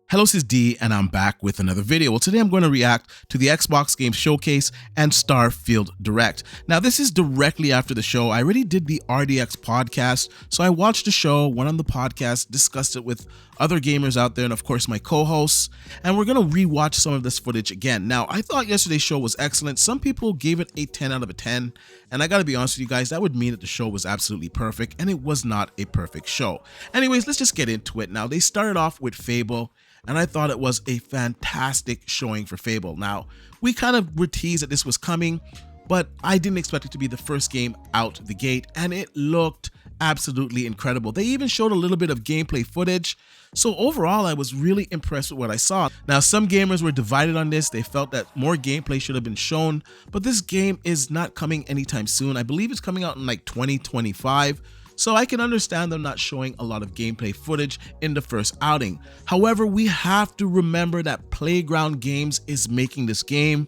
Hello, this is D, and I'm back with another video. Well, today I'm going to react to the Xbox Game Showcase and Starfield Direct. Now, this is directly after the show. I already did the RDX podcast, so I watched the show, went on the podcast, discussed it with other gamers out there, and of course my co-hosts, and we're going to rewatch some of this footage again. Now, I thought yesterday's show was excellent. Some people gave it a 10 out of a 10, and I got to be honest with you guys, that would mean that the show was absolutely perfect, and it was not a perfect show. Anyways, let's just get into it. Now, they started off with Fable, and I thought it was a fantastic showing for Fable. Now, we kind of were teased that this was coming, but I didn't expect it to be the first game out the gate, and it looked absolutely incredible. They even showed a little bit of gameplay footage, so overall I was really impressed with what I saw. Now, some gamers were divided on this. They felt that more gameplay should have been shown, but this game is not coming anytime soon. I believe it's coming out in like 2025. So I can understand them not showing a lot of gameplay footage in the first outing. However, we have to remember that Playground Games is making this game.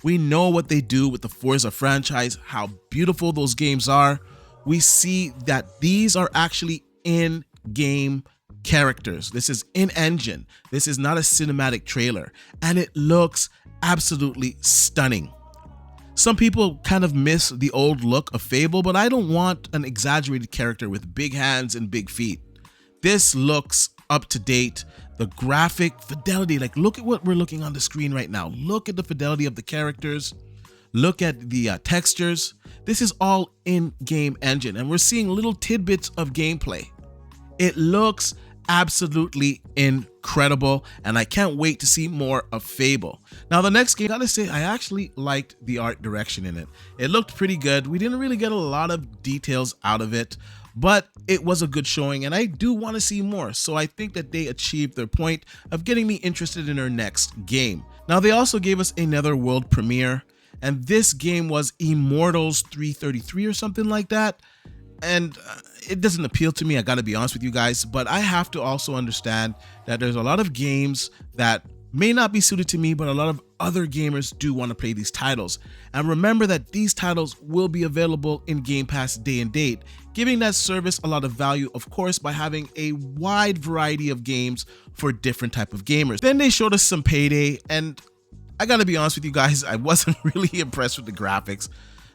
We know what they do with the Forza franchise, how beautiful those games are. We see that these are actually in-game characters. This is in-engine. This is not a cinematic trailer, and it looks absolutely stunning. Some people kind of miss the old look of Fable, but I don't want an exaggerated character with big hands and big feet. This looks up to date. The graphic fidelity, like look at what we're looking on the screen right now. Look at the fidelity of the characters. Look at the textures. This is all in-game engine, and we're seeing little tidbits of gameplay. It looks absolutely incredible, and I can't wait to see more of Fable. Now, the next game, I gotta say, I actually liked the art direction in it. It looked pretty good. We didn't really get a lot of details out of it, but it was a good showing, and I do want to see more. So I think that they achieved their point of getting me interested in their next game. Now, they also gave us another world premiere, and this game was Immortals 333 or something like that. And it doesn't appeal to me, I gotta be honest with you guys, but I have to also understand that there's a lot of games that may not be suited to me, but a lot of other gamers do want to play these titles. And remember that these titles will be available in Game Pass day and date, giving that service a lot of value, of course, by having a wide variety of games for different type of gamers. Then they showed us some Payday, and I gotta be honest with you guys, I wasn't really impressed with the graphics.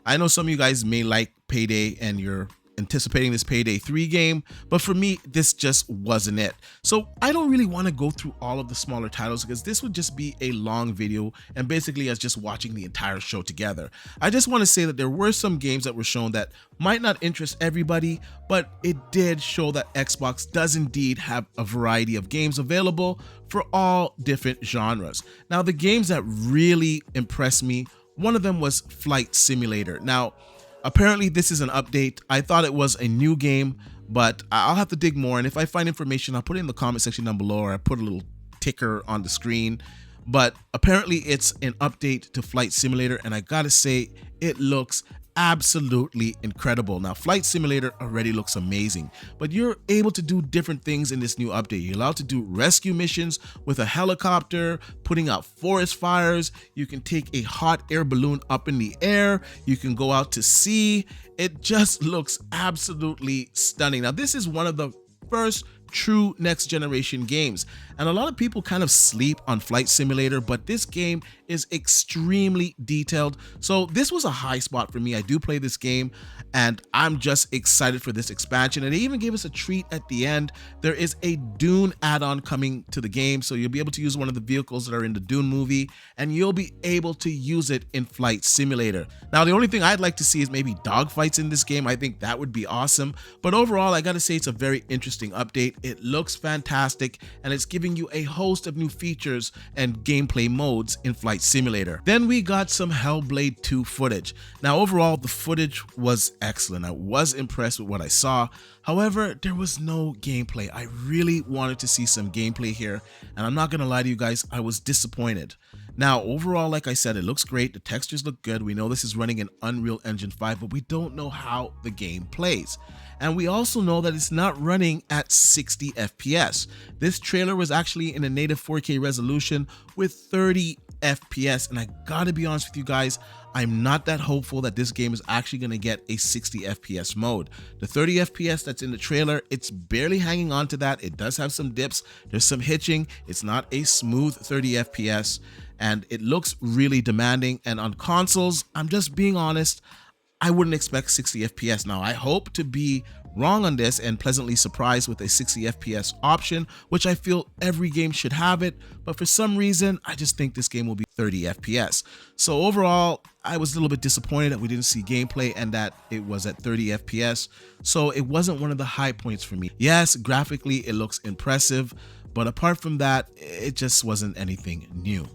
I know some of you guys may like Payday and you're anticipating this Payday 3 game, but for me, this just wasn't it. So I don't really want to go through all of the smaller titles because this would just be a long video and basically as just watching the entire show together. I just want to say that there were some games that were shown that might not interest everybody, but it did show that Xbox does indeed have a variety of games available for all different genres. Now, the games that really impressed me, one of them was Flight Simulator. Now, apparently this is an update. I thought it was a new game, but I'll have to dig more, and if I find information, I'll put it in the comment section down below, or I put a little ticker on the screen. But apparently it's an update to Flight Simulator, and I gotta say, it looks absolutely incredible. Now, Flight Simulator already looks amazing, but you're able to do different things in this new update. You're allowed to do rescue missions with a helicopter, putting out forest fires. You can take a hot air balloon up in the air. You can go out to sea. It just looks absolutely stunning. Now, this is one of the first true next generation games, and a lot of people kind of sleep on Flight Simulator, but this game is extremely detailed. So this was a high spot for me. I do play this game, and I'm just excited for this expansion. And they even gave us a treat at the end. There is a Dune add-on coming to the game, so you'll be able to use one of the vehicles that are in the Dune movie, and you'll be able to use it in Flight Simulator. Now, the only thing I'd like to see is maybe dogfights in this game. I think that would be awesome, but overall, I gotta say, it's a very interesting update. It looks fantastic, and it's giving you a host of new features and gameplay modes in Flight Simulator. Then we got some Hellblade 2 footage. Now, overall, the footage was excellent. I was impressed with what I saw. However, there was no gameplay. I really wanted to see some gameplay here, and I'm not gonna lie to you guys, I was disappointed. Now, overall, like I said, it looks great. The textures look good. We know this is running in Unreal Engine 5, but we don't know how the game plays. And we also know that it's not running at 60 FPS. This trailer was actually in a native 4K resolution with 30 FPS, and I gotta be honest with you guys, I'm not that hopeful that this game is actually going to get a 60 FPS mode. The 30 FPS that's in the trailer, it's barely hanging on to that. It does have some dips, there's some hitching, it's not a smooth 30 FPS, and it looks really demanding. And on consoles, I'm just being honest, I wouldn't expect 60 FPS. Now, I hope to be wrong on this and pleasantly surprised with a 60 FPS option, which I feel every game should have it, but for some reason, I just think this game will be 30 FPS. So overall, I was a little bit disappointed that we didn't see gameplay and that it was at 30 FPS, so it wasn't one of the high points for me. Yes, graphically, it looks impressive, but apart from that, it just wasn't anything new.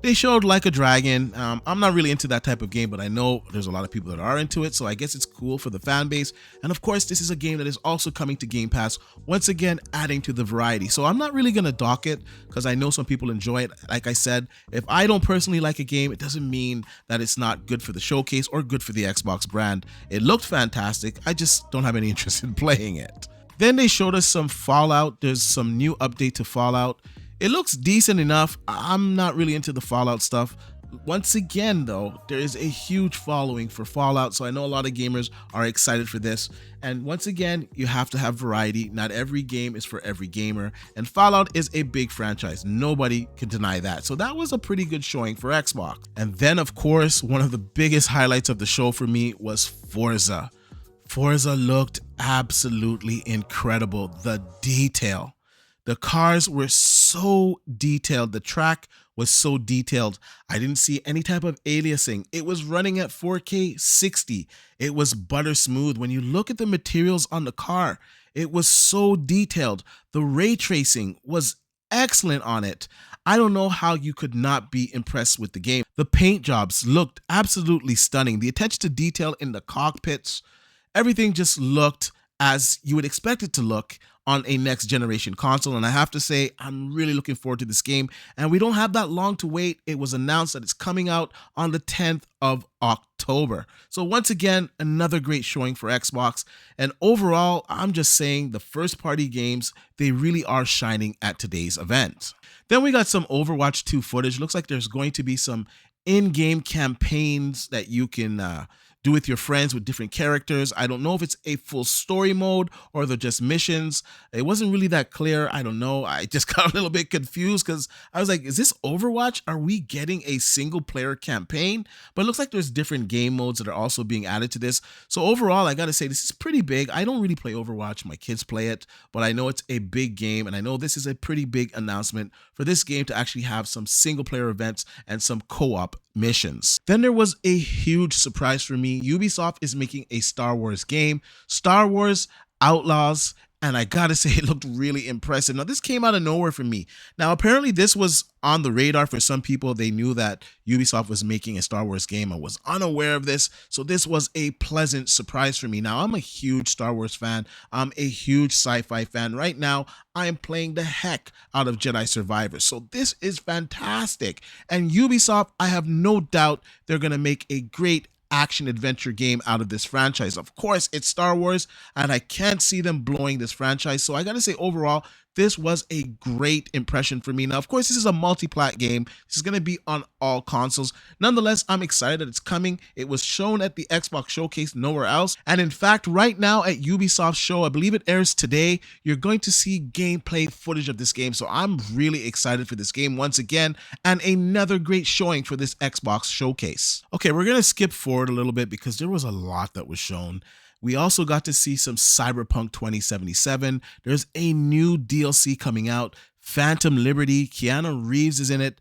They showed Like a Dragon. I'm not really into that type of game, but I know there's a lot of people that are into it, so I guess it's cool for the fan base. And of course, this is a game that is also coming to Game Pass, once again adding to the variety. So I'm not really going to dock it because I know some people enjoy it. Like I said, if I don't personally like a game, it doesn't mean that it's not good for the showcase or good for the Xbox brand. It looked fantastic. I just don't have any interest in playing it. Then they showed us some Fallout. There's some new update to Fallout. It looks decent enough. I'm not really into the Fallout stuff. Once again, though, there is a huge following for Fallout, so I know a lot of gamers are excited for this. And once again, you have to have variety. Not every game is for every gamer, and Fallout is a big franchise. Nobody can deny that. So that was a pretty good showing for Xbox. And then, of course, one of the biggest highlights of the show for me was Forza. Forza looked absolutely incredible. The detail. The cars were so detailed. The track was so detailed. I didn't see any type of aliasing. It was running at 4K 60. It was butter smooth. When you look at the materials on the car, it was so detailed. The ray tracing was excellent on it. I don't know how you could not be impressed with the game. The paint jobs looked absolutely stunning. The attention to detail in the cockpits, everything just looked as you would expect it to look on a next generation console. And I have to say, I'm really looking forward to this game, and we don't have that long to wait. It was announced that it's coming out on the 10th of October. So once again, another great showing for Xbox. And overall, I'm just saying the first party games, they really are shining at today's event. Then we got some Overwatch 2 footage. Looks like there's going to be some in-game campaigns that you can do with your friends with different characters. I don't know if it's a full story mode or they're just missions. It wasn't really that clear. I don't know. I just got a little bit confused because I was like, is this Overwatch? Are we getting a single player campaign? But it looks like there's different game modes that are also being added to this. So overall, I got to say, this is pretty big. I don't really play Overwatch. My kids play it, but I know it's a big game, and I know this is a pretty big announcement for this game to actually have some single player events and some co-op missions. Then there was a huge surprise for me. Ubisoft is making a Star Wars game, Star Wars Outlaws, and I gotta say, it looked really impressive. Now, this came out of nowhere for me. Now, apparently this was on the radar for some people. They knew that Ubisoft was making a Star Wars game. I was unaware of this, so this was a pleasant surprise for me. Now, I'm a huge Star Wars fan. I'm a huge sci-fi fan. Right now, I am playing the heck out of Jedi Survivor, so this is fantastic. And Ubisoft, I have no doubt they're gonna make a great action adventure game out of this franchise. Of course, it's Star Wars, and I can't see them blowing this franchise. So I gotta say, overall, this was a great impression for me. Now, of course, this is a multi-plat game. This is going to be on all consoles. Nonetheless, I'm excited that it's coming. It was shown at the Xbox Showcase, nowhere else. And in fact, right now at Ubisoft's show, I believe it airs today, you're going to see gameplay footage of this game. So I'm really excited for this game once again, and another great showing for this Xbox Showcase. Okay, we're going to skip forward a little bit because there was a lot that was shown. We also got to see some Cyberpunk 2077. There's a new DLC coming out, Phantom Liberty. Keanu Reeves is in it.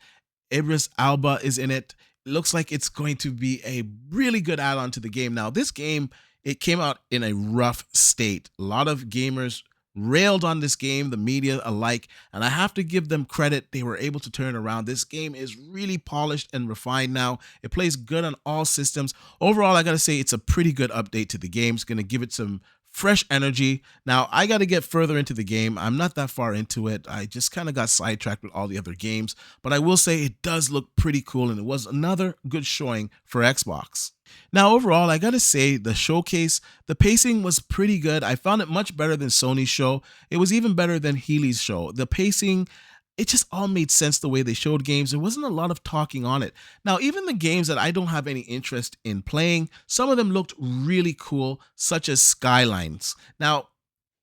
Idris Elba is in it. It looks like it's going to be a really good add-on to the game. Now, this game, it came out in a rough state. A lot of gamers railed on this game, the media alike, and I have to give them credit. They were able to turn it around. This game is really polished and refined now. It plays good on all systems. Overall, I gotta say, it's a pretty good update to the game. It's gonna give it some fresh energy. Now, I got to get further into the game. I'm not that far into it. I just kind of got sidetracked with all the other games, but I will say it does look pretty cool, and it was another good showing for Xbox. Now, overall, I gotta say, the showcase, the pacing was pretty good. I found it much better than Sony's show. It was even better than Healy's show. The pacing, it just all made sense the way they showed games. There wasn't a lot of talking on it. Now, even the games that I don't have any interest in playing, some of them looked really cool, such as Skylines. Now,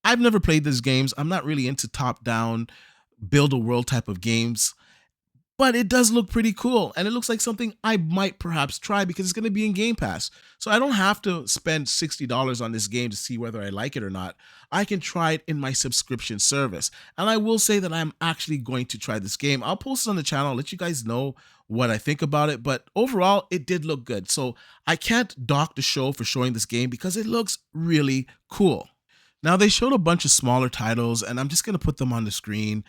I've never played these games. I'm not really into top-down, build a world type of games, but it does look pretty cool, and it looks like something I might perhaps try because it's going to be in Game Pass. So I don't have to spend $60 on this game to see whether I like it or not. I can try it in my subscription service. And I will say that I'm actually going to try this game. I'll post it on the channel, I'll let you guys know what I think about it, but overall it did look good. So I can't dock the show for showing this game because it looks really cool. Now, they showed a bunch of smaller titles, and I'm just going to put them on the screen.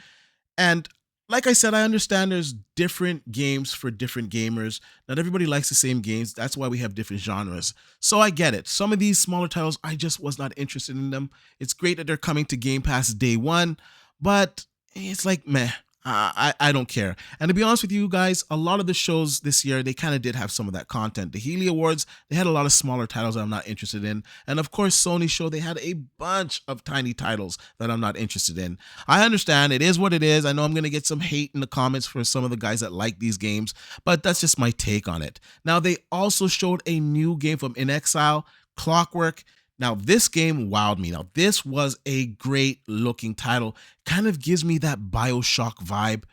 And like I said, I understand there's different games for different gamers. Not everybody likes the same games. That's why we have different genres. So I get it. Some of these smaller titles, I just was not interested in them. It's great that they're coming to Game Pass day one, but it's like, meh. I don't care. And to be honest with you guys, a lot of the shows this year, they kind of did have some of that content. The Healy Awards, they had a lot of smaller titles that I'm not interested in. And of course, Sony's show, they had a bunch of tiny titles that I'm not interested in. I understand it is what it is. I know I'm going to get some hate in the comments for some of the guys that like these games, but that's just my take on it. Now, they also showed a new game from In Exile, Clockwork. Now, this game wowed me. Now, this was a great looking title. Kind of gives me that BioShock vibe.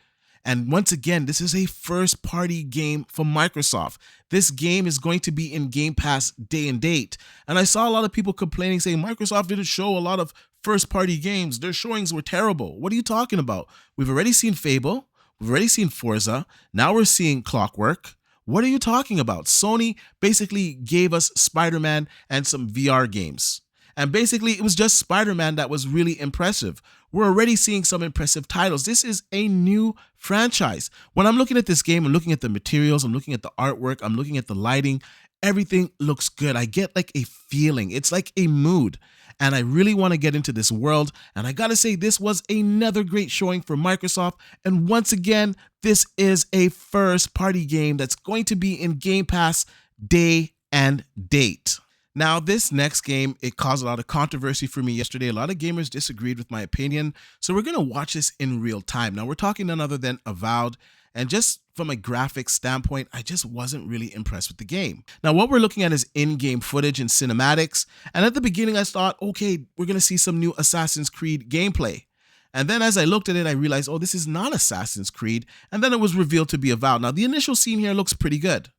And once again, this is a first party game from Microsoft. This game is going to be in Game Pass day and date. And I saw a lot of people complaining, saying Microsoft didn't show a lot of first party games. Their showings were terrible. What are you talking about? We've already seen Fable. We've already seen Forza. Now we're seeing Clockwork. What are you talking about? Sony basically gave us Spider-Man and some VR games. And basically, it was just Spider-Man that was really impressive. We're already seeing some impressive titles. This is a new franchise. When I'm looking at this game, I'm looking at the materials, I'm looking at the artwork, I'm looking at the lighting. Everything looks good. I get like a feeling. It's like a mood. And I really want to get into this world. And I got to say, this was another great showing for Microsoft. And once again, this is a first party game that's going to be in Game Pass day and date. Now, this next game, it caused a lot of controversy for me yesterday. A lot of gamers disagreed with my opinion. So we're going to watch this in real time. Now, we're talking none other than Avowed. And just from a graphics standpoint, I just wasn't really impressed with the game. Now, what we're looking at is in-game footage and cinematics. And at the beginning, I thought, okay, we're going to see some new Assassin's Creed gameplay. And then as I looked at it, I realized, oh, this is not Assassin's Creed. And then it was revealed to be Avowed. Now, the initial scene here looks pretty good.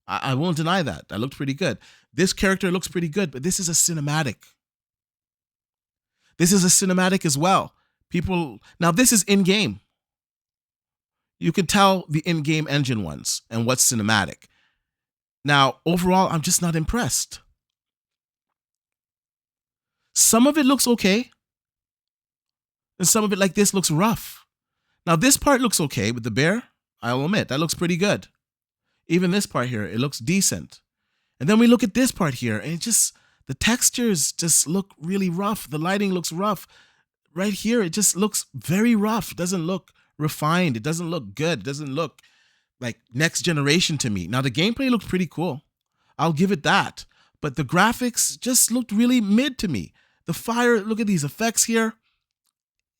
I won't deny that. That looked pretty good. This character looks pretty good, but this is a cinematic. This is a cinematic as well. Now this is in-game. You can tell the in-game engine ones and what's cinematic. Now, overall, I'm just not impressed. Some of it looks okay, and some of it, like this, looks rough. Now, this part looks okay with the bear. I'll admit, that looks pretty good. Even this part here, it looks decent. And then we look at this part here, and the textures just look really rough. The lighting looks rough. Right here, it just looks very rough. It doesn't look refined. It doesn't look good. It doesn't look like next generation to me. Now, the gameplay looked pretty cool. I'll give it that. But the graphics just looked really mid to me. The fire, look at these effects here.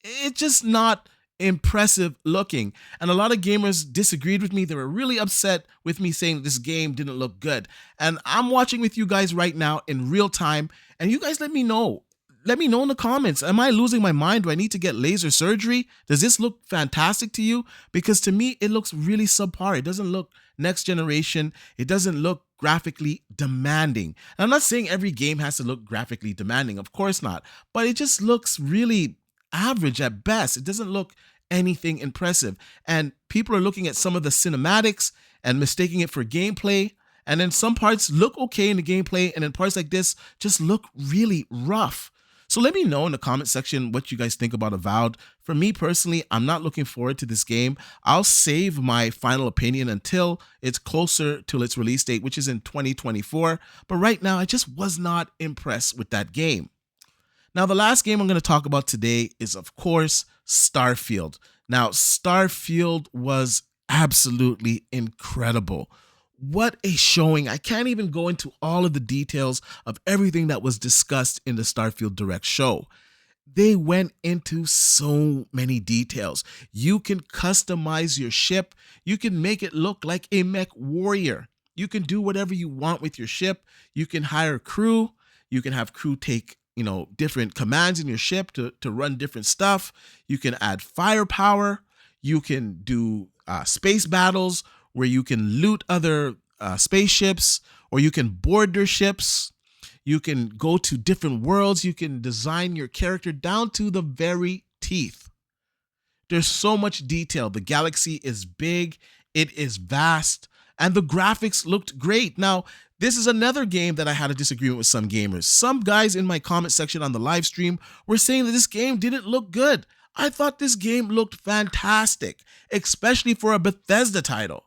It's just not impressive looking. And a lot of gamers disagreed with me. They were really upset with me saying this game didn't look good. And I'm watching with you guys right now in real time. And you guys let me know. Let me know in the comments. Am I losing my mind? Do I need to get laser surgery? Does this look fantastic to you? Because to me, it looks really subpar. It doesn't look next generation. It doesn't look graphically demanding. And I'm not saying every game has to look graphically demanding. Of course not. But it just looks really average at best. It doesn't look anything impressive. And people are looking at some of the cinematics and mistaking it for gameplay. And then some parts look okay in the gameplay. And then parts like this just look really rough. So let me know in the comment section what you guys think about Avowed. For me personally, I'm not looking forward to this game. I'll save my final opinion until it's closer to its release date, which is in 2024. But right now, I just was not impressed with that game. Now, the last game I'm going to talk about today is, of course, Starfield. Now, Starfield was absolutely incredible. What a showing. I can't even go into all of the details of everything that was discussed in the Starfield Direct show. they went into so many details. You can customize your ship. You can make it look like a mech warrior. You can do whatever you want with your ship. You can hire crew. You can have crew take, different commands in your ship to run different stuff. You can add firepower. You can do space battles where you can loot other spaceships, or you can board their ships. You can go to different worlds. You can design your character down to the very teeth. There's so much detail. The galaxy is big, it is vast, and the graphics looked great. Now, this is another game that I had a disagreement with some gamers. Some guys in my comment section on the live stream were saying that this game didn't look good. I thought this game looked fantastic, especially for a Bethesda title.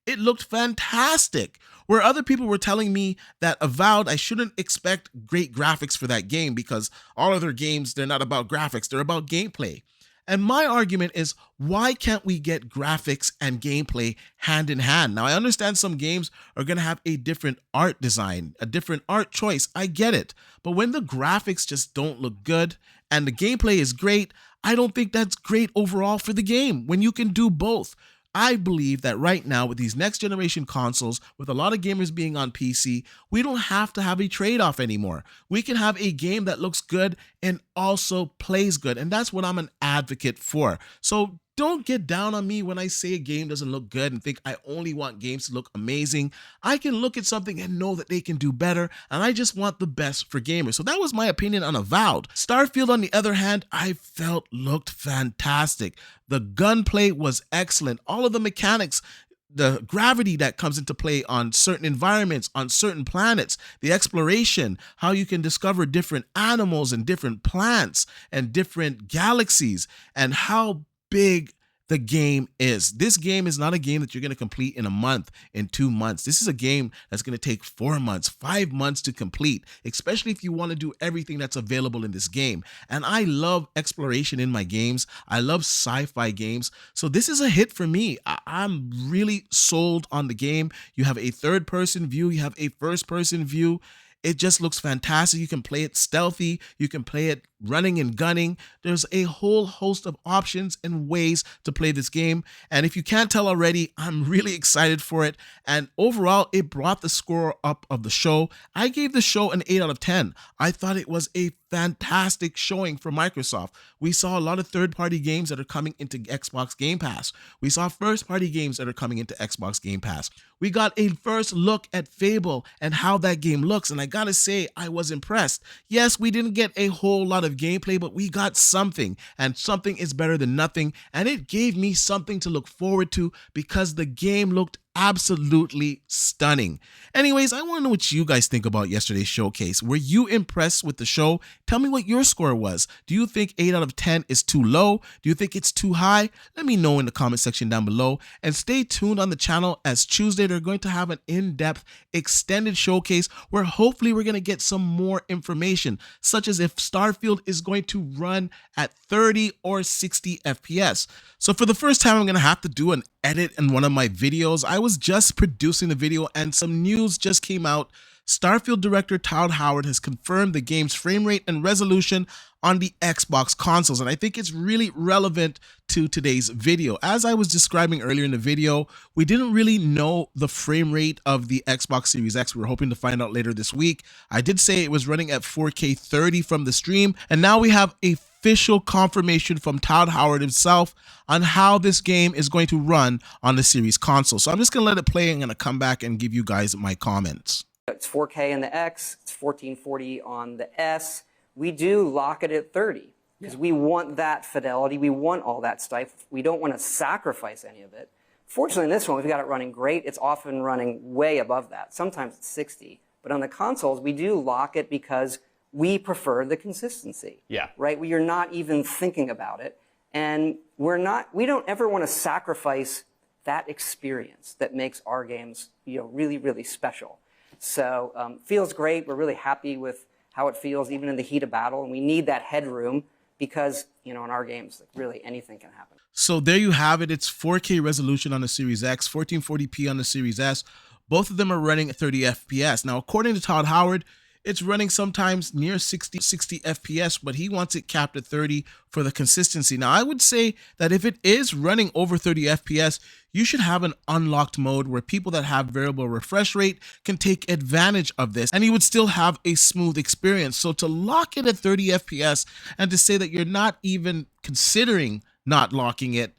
It looked fantastic. Where other people were telling me that Avowed, I shouldn't expect great graphics for that game because all other games, they're not about graphics, they're about gameplay. And my argument is, why can't we get graphics and gameplay hand in hand? Now, I understand some games are going to have a different art design, a different art choice. I get it. But when the graphics just don't look good and the gameplay is great, I don't think that's great overall for the game when you can do both. I believe that right now with these next generation consoles, with a lot of gamers being on PC, we don't have to have a trade-off anymore. We can have a game that looks good and also plays good, and that's what I'm an advocate for. So don't get down on me when I say a game doesn't look good and think I only want games to look amazing. I can look at something and know that they can do better, and I just want the best for gamers. So that was my opinion on Avowed. Starfield, on the other hand, I felt looked fantastic. The gunplay was excellent. All of the mechanics, the gravity that comes into play on certain environments, on certain planets, the exploration, how you can discover different animals and different plants and different galaxies, and how big the game is. This game is not a game that you're going to complete in a month, in 2 months. This is a game that's going to take 4 months, 5 months to complete, especially if you want to do everything that's available in this game. And I love exploration in my games. I love sci-fi games. So this is a hit for me. I'm really sold on the game. You have a third-person view. You have a first-person view. It just looks fantastic. You can play it stealthy. You can play it running and gunning. There's a whole host of options and ways to play this game. And if you can't tell already, I'm really excited for it. And overall, it brought the score up of the show. I gave the show an 8 out of 10. I thought it was a fantastic showing for Microsoft. We saw a lot of third-party games that are coming into Xbox Game Pass. We saw first-party games that are coming into Xbox Game Pass. We got a first look at Fable and how that game looks, and I gotta say, I was impressed. Yes, we didn't get a whole lot of gameplay, but we got something, and something is better than nothing, and it gave me something to look forward to because the game looked absolutely stunning. Anyways, I want to know what you guys think about yesterday's showcase. Were you impressed with the show? Tell me what your score was. Do you think 8 out of 10 is too low? Do you think it's too high? Let me know in the comment section down below, and stay tuned on the channel as Tuesday they're going to have an in-depth extended showcase where hopefully we're going to get some more information, such as if Starfield is going to run at 30 or 60 FPS. So for the first time, I'm going to have to do an edit in one of my videos. I was just producing the video and some news just came out. Starfield director Todd Howard has confirmed the game's frame rate and resolution on the Xbox consoles, and I think it's really relevant to today's video. As I was describing earlier in the video, we didn't really know the frame rate of the Xbox Series X. We were hoping to find out later this week. I did say it was running at 4K 30 from the stream, and now we have official confirmation from Todd Howard himself on how this game is going to run on the Series console. So I'm just going to let it play and I'm going to come back and give you guys my comments. It's 4K in the X, it's 1440 on the S. We do lock it at 30 because we want that fidelity. We want all that stuff. We don't want to sacrifice any of it. Fortunately, in this one, we've got it running great. It's often running way above that. Sometimes it's 60. But on the consoles, we do lock it because we prefer the consistency. Yeah. Right? You're not even thinking about it. And we don't ever want to sacrifice that experience that makes our games, really, really special. So feels great. We're really happy with how it feels, even in the heat of battle. And we need that headroom because, in our games, really anything can happen. So there you have it. It's 4K resolution on the Series X, 1440p on the Series S. Both of them are running at 30 FPS. Now, according to Todd Howard, it's running sometimes near 60 FPS, but he wants it capped at 30 for the consistency. Now, I would say that if it is running over 30 FPS, you should have an unlocked mode where people that have variable refresh rate can take advantage of this, and you would still have a smooth experience. So to lock it at 30 FPS and to say that you're not even considering not locking it,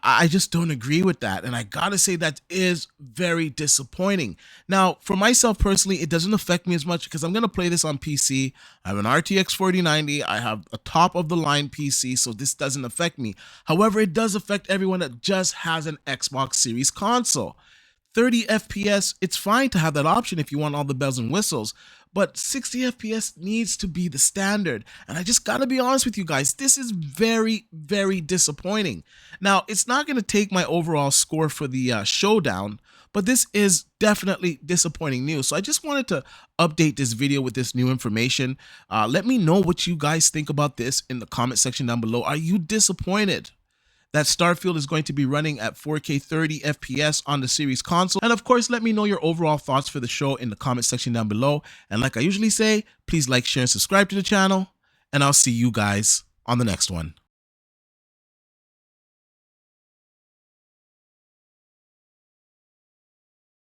I just don't agree with that. And I gotta say that is very disappointing. Now, for myself personally, it doesn't affect me as much because I'm gonna play this on PC. I have an RTX 4090, I have a top of the line PC, so this doesn't affect me. However, it does affect everyone that just has an Xbox Series console. 30 FPS, it's fine to have that option if you want all the bells and whistles, but 60 FPS needs to be the standard. And I just gotta be honest with you guys, this is very, very disappointing. Now, it's not gonna take my overall score for the showdown, but this is definitely disappointing news. So I just wanted to update this video with this new information. Let me know what you guys think about this in the comment section down below. Are you disappointed that Starfield is going to be running at 4K 30 FPS on the series console? And of course, let me know your overall thoughts for the show in the comment section down below. And like I usually say, please like, share, and subscribe to the channel, and I'll see you guys on the next one.